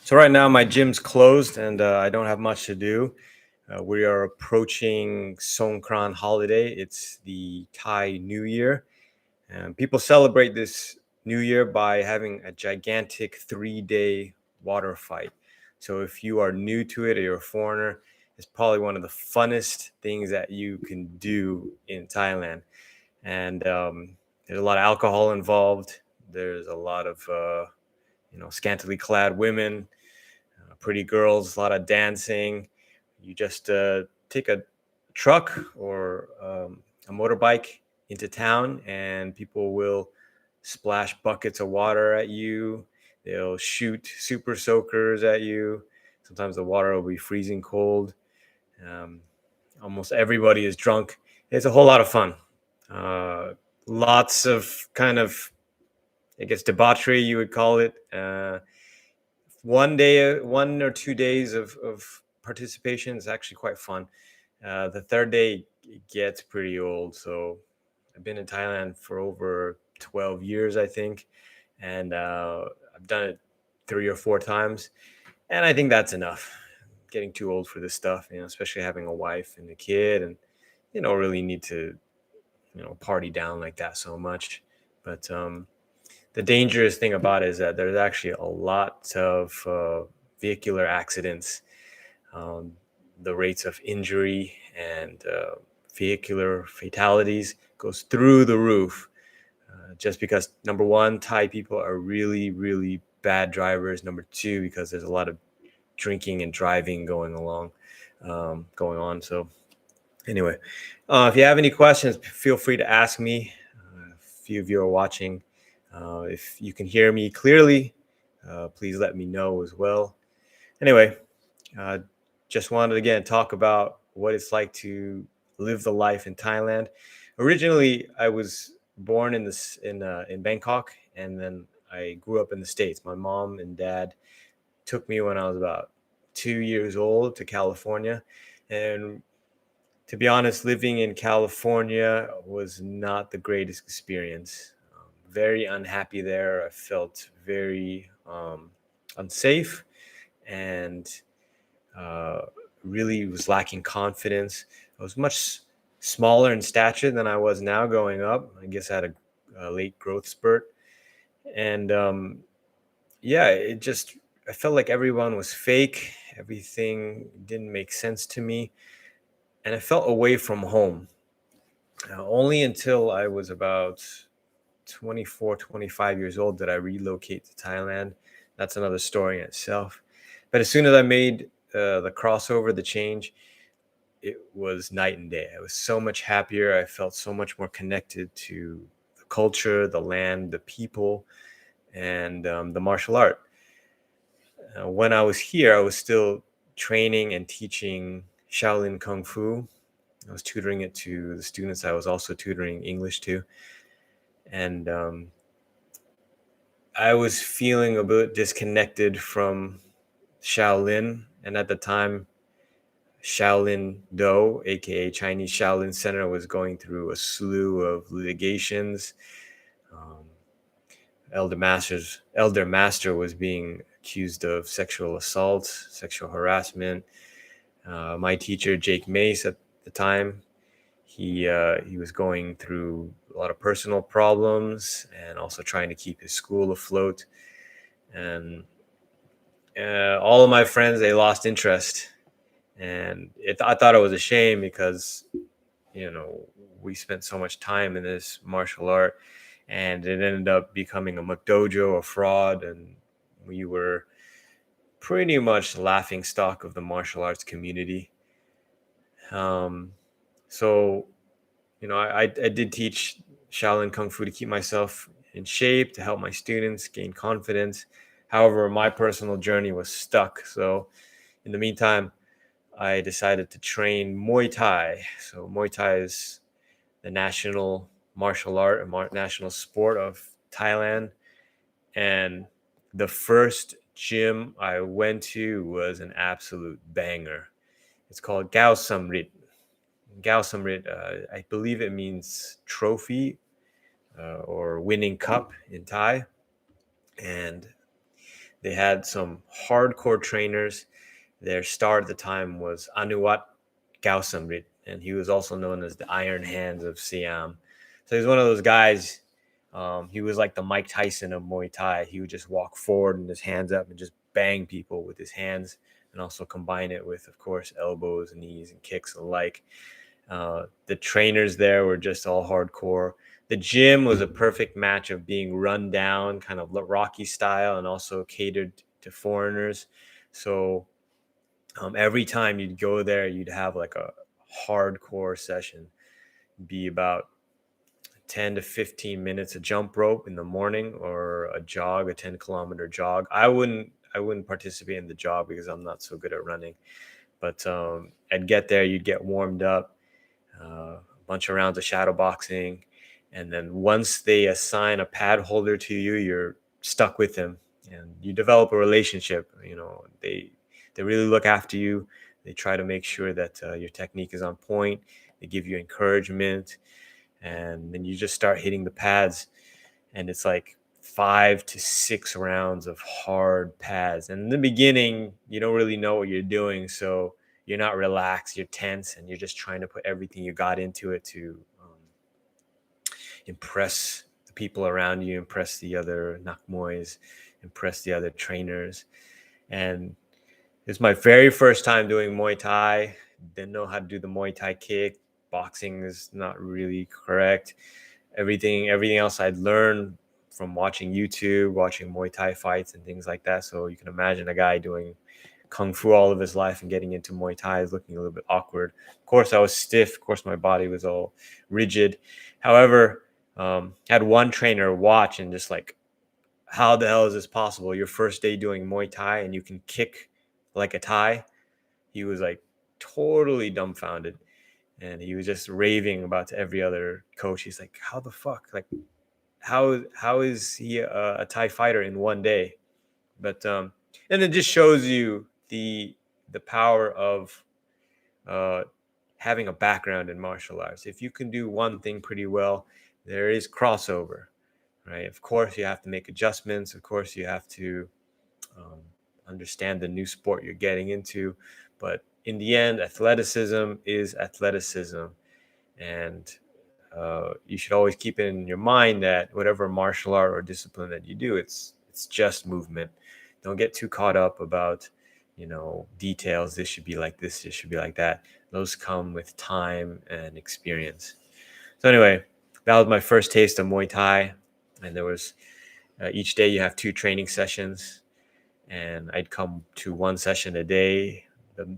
So right now my gym's closed and I don't have much to do. We are approaching Songkran holiday. It's the Thai New Year. And people celebrate this New Year by having a gigantic 3-day water fight. So if you are new to it or you're a foreigner, it's probably one of the funnest things that you can do in Thailand. And there's a lot of alcohol involved. There's a lot of scantily clad women, pretty girls, a lot of dancing. You just take a truck or a motorbike into town, and people will splash buckets of water at you. They'll shoot super soakers at you. Sometimes the water will be freezing cold. Um, Almost everybody is drunk. It's a whole lot of fun. Lots of kind of, I guess, debauchery, you would call it. 1 or 2 days of participation is actually quite fun. The third day gets pretty old. So I've been in Thailand for over 12 years, I think, and I've done it 3 or 4 times, and I think that's enough. I'm getting too old for this stuff, especially having a wife and a kid, and you don't really need to, party down like that so much. But the dangerous thing about it is that there's actually a lot of vehicular accidents. Um, the rates of injury and vehicular fatalities goes through the roof, just because, number one, Thai people are really, really bad drivers. Number two, because there's a lot of drinking and driving going on. So anyway, if you have any questions, feel free to ask me. A few of you are watching. If you can hear me clearly, please let me know as well. Anyway, just wanted to again talk about what it's like to live the life in Thailand. Originally, I was born in Bangkok, and then I grew up in the States. My mom and dad took me when I was about 2 years old to California, and to be honest, living in California was not the greatest experience. Very unhappy there. I felt very unsafe, and uh, really was lacking confidence. I was much smaller in stature than I was now growing up. I guess I had a late growth spurt. And yeah, I felt like everyone was fake. Everything didn't make sense to me. And I felt away from home. Only until I was about 24, 25 years old did I relocate to Thailand. That's another story in itself. But as soon as I made the crossover, the change, it was night and day. I was so much happier. I felt so much more connected to the culture, the land, the people, and the martial art. When I was here, I was still training and teaching Shaolin Kung Fu. I was tutoring it to the students I was also tutoring English to. And I was feeling a bit disconnected from Shaolin. And at the time, Shaolin Do, aka Chinese Shaolin Center, was going through a slew of litigations. Um, Elder Master was being accused of sexual assault, sexual harassment. My teacher, Jake Mace, at the time, he was going through a lot of personal problems and also trying to keep his school afloat. And all of my friends, they lost interest, and I thought it was a shame because we spent so much time in this martial art, and it ended up becoming a McDojo, a fraud, and we were pretty much the laughing stock of the martial arts community. So I did teach Shaolin Kung Fu to keep myself in shape, to help my students gain confidence. However, my personal journey was stuck. So in the meantime, I decided to train Muay Thai. So Muay Thai is the national martial art and national sport of Thailand. And the first gym I went to was an absolute banger. It's called Gao Samrit. Gao Samrit, I believe it means trophy or winning cup in Thai. And they had some hardcore trainers. Their star at the time was Anuwat Gausamrit, and he was also known as the Iron Hands of Siam. So he's one of those guys. He was like the Mike Tyson of Muay Thai. He would just walk forward and his hands up and just bang people with his hands, and also combine it with, of course, elbows, knees, and kicks alike. The trainers there were just all hardcore. The gym was a perfect match of being run down, kind of Rocky style, and also catered to foreigners. So every time you'd go there, you'd have like a hardcore session, be about 10 to 15 minutes of jump rope in the morning, or a jog, a 10-kilometer jog. I wouldn't participate in the jog because I'm not so good at running. But I'd get there, you'd get warmed up, a bunch of rounds of shadow boxing, and then once they assign a pad holder to you, you're stuck with them, and you develop a relationship. They really look after you. They try to make sure that your technique is on point. They give you encouragement, and then you just start hitting the pads, and it's like 5 to 6 rounds of hard pads. And in the beginning, you don't really know what you're doing, so you're not relaxed, you're tense, and you're just trying to put everything you got into it to impress the people around you, impress the other nakmoys, impress the other trainers. And it's my very first time doing Muay Thai. Didn't know how to do the Muay Thai kick. Boxing is not really correct. Everything else I'd learned from watching YouTube, watching Muay Thai fights and things like that. So you can imagine a guy doing Kung Fu all of his life and getting into Muay Thai is looking a little bit awkward. Of course, I was stiff. Of course, my body was all rigid. However, had one trainer watch and just like, how the hell is this possible? Your first day doing Muay Thai and you can kick like a Thai? He was like totally dumbfounded. And he was just raving about to every other coach. He's like, how the fuck? Like, how is he a Thai fighter in one day? But and it just shows you the power of having a background in martial arts. If you can do one thing pretty well, there is crossover, right? Of course, you have to make adjustments. Of course, you have to understand the new sport you're getting into. But in the end, athleticism is athleticism. And you should always keep it in your mind that whatever martial art or discipline that you do, it's just movement. Don't get too caught up about, details. This should be like this. This should be like that. Those come with time and experience. So anyway, that was my first taste of Muay Thai. And there was each day you have 2 training sessions, and I'd come to 1 session a day. The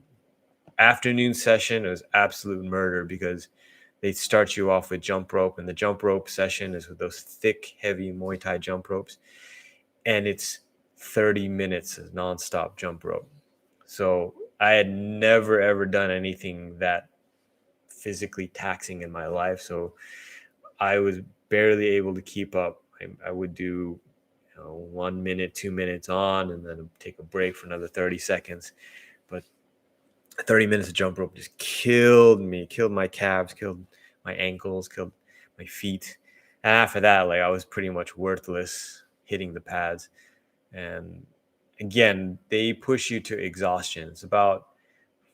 afternoon session was absolute murder because they start you off with jump rope, and the jump rope session is with those thick, heavy Muay Thai jump ropes, and it's 30 minutes of nonstop jump rope. So I had never ever done anything that physically taxing in my life, so I was barely able to keep up. I would do 1 minute, 2 minutes on, and then take a break for another 30 seconds. But 30 minutes of jump rope just killed me, killed my calves, killed my ankles, killed my feet. And after that, like, I was pretty much worthless hitting the pads. And again, they push you to exhaustion. It's about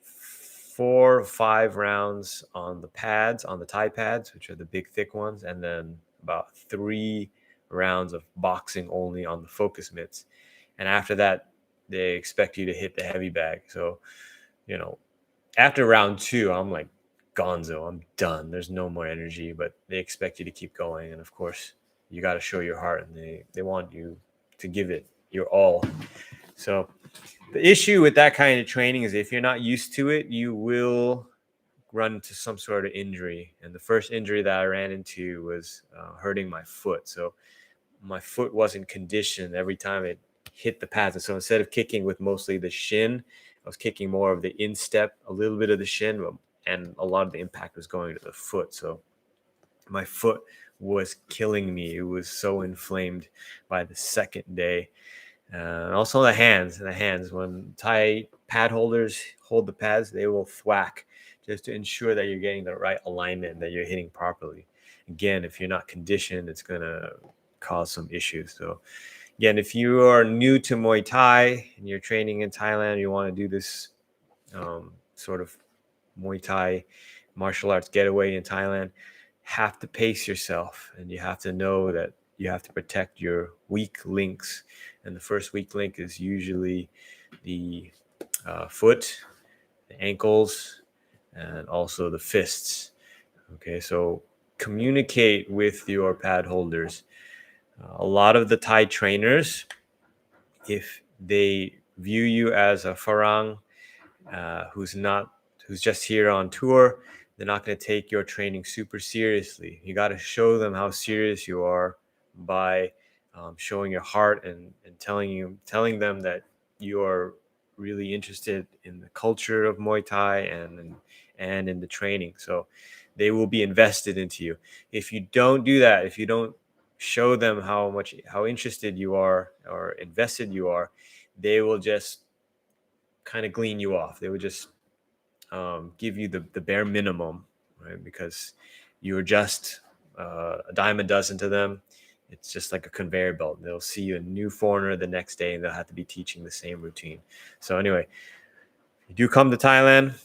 4 or 5 rounds on the pads, on the Thai pads, which are the big, thick ones, and then about 3 rounds of boxing only on the focus mitts. And after that, they expect you to hit the heavy bag. So, after round 2, I'm like, gonzo, I'm done. There's no more energy, but they expect you to keep going. And of course, you got to show your heart, and they want you to give it your all. So the issue with that kind of training is if you're not used to it, you will run into some sort of injury. And the first injury that I ran into was hurting my foot. So my foot wasn't conditioned every time it hit the pads. And so instead of kicking with mostly the shin, I was kicking more of the instep, a little bit of the shin, and a lot of the impact was going to the foot. So my foot was killing me. It was so inflamed by the second day. Also the hands. When Thai pad holders hold the pads, they will thwack just to ensure that you're getting the right alignment, that you're hitting properly. Again, if you're not conditioned, it's going to cause some issues. So Again, if you are new to Muay Thai and you're training in Thailand, you want to do this sort of Muay Thai martial arts getaway in Thailand, have to pace yourself, and you have to know that you have to protect your weak links. And the first weak link is usually the foot, the ankles, and also the fists. Okay, so communicate with your pad holders. A lot of the Thai trainers, if they view you as a farang who's just here on tour, they're not going to take your training super seriously. You got to show them how serious you are by showing your heart and telling them that you are really interested in the culture of Muay Thai and in the training. So they will be invested into you. If you don't do that, if you don't show them how interested you are or invested you are, they will just kind of glean you off. They would just give you the bare minimum, right? Because you're just a dime a dozen to them. It's just like a conveyor belt. They'll see you a new foreigner the next day, and they'll have to be teaching the same routine. So anyway, you do come to Thailand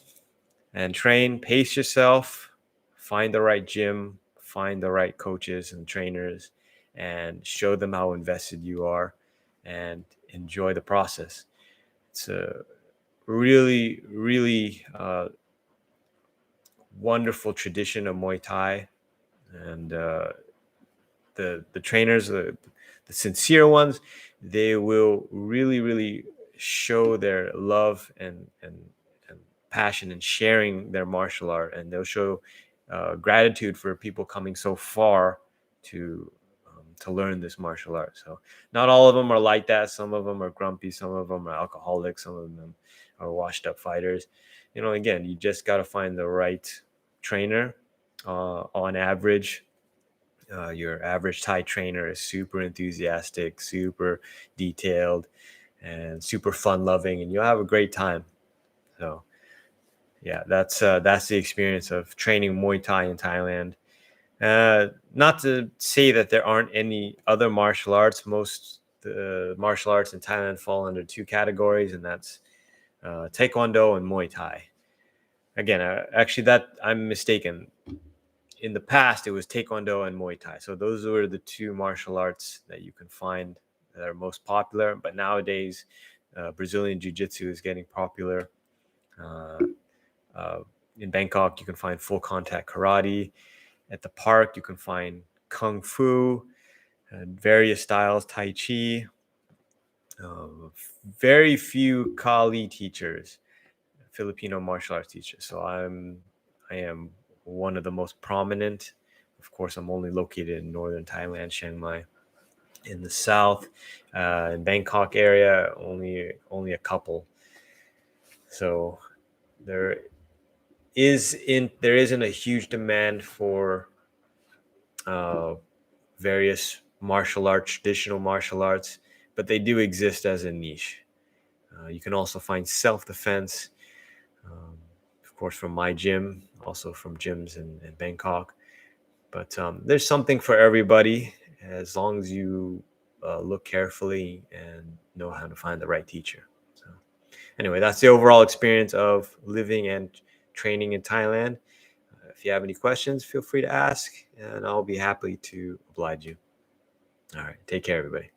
and train, pace yourself, find the right gym, find the right coaches and trainers, and show them how invested you are, and enjoy the process. It's a really, really wonderful tradition of Muay Thai, and the trainers, the sincere ones, they will really show their love and passion in sharing their martial art, and they'll show gratitude for people coming so far to learn this martial art. So not all of them are like that. Some of them are grumpy, some of them are alcoholics, some of them are washed up fighters. Again, you just got to find the right trainer. On average, your average Thai trainer is super enthusiastic, super detailed, and super fun loving, and you'll have a great time. So yeah, that's the experience of training Muay Thai in Thailand. Not to say that there aren't any other martial arts. Most martial arts in Thailand fall under two categories, and that's Taekwondo and Muay Thai. Again, actually, that I'm mistaken. In the past, it was Taekwondo and Muay Thai. So those were the two martial arts that you can find that are most popular. But nowadays, Brazilian Jiu-Jitsu is getting popular. In Bangkok, you can find full contact karate. At the park, you can find Kung Fu, various styles, Tai Chi. Very few Kali teachers, Filipino martial arts teachers. So I am one of the most prominent. Of course, I'm only located in northern Thailand, Chiang Mai. In the south, in Bangkok area, only a couple. So there isn't a huge demand for various martial arts, traditional martial arts, but they do exist as a niche. You can also find self-defense, of course, from my gym, also from gyms in Bangkok. But there's something for everybody, as long as you look carefully and know how to find the right teacher. So anyway, that's the overall experience of living and training in Thailand. If you have any questions, feel free to ask, and I'll be happy to oblige you. All right, take care, everybody.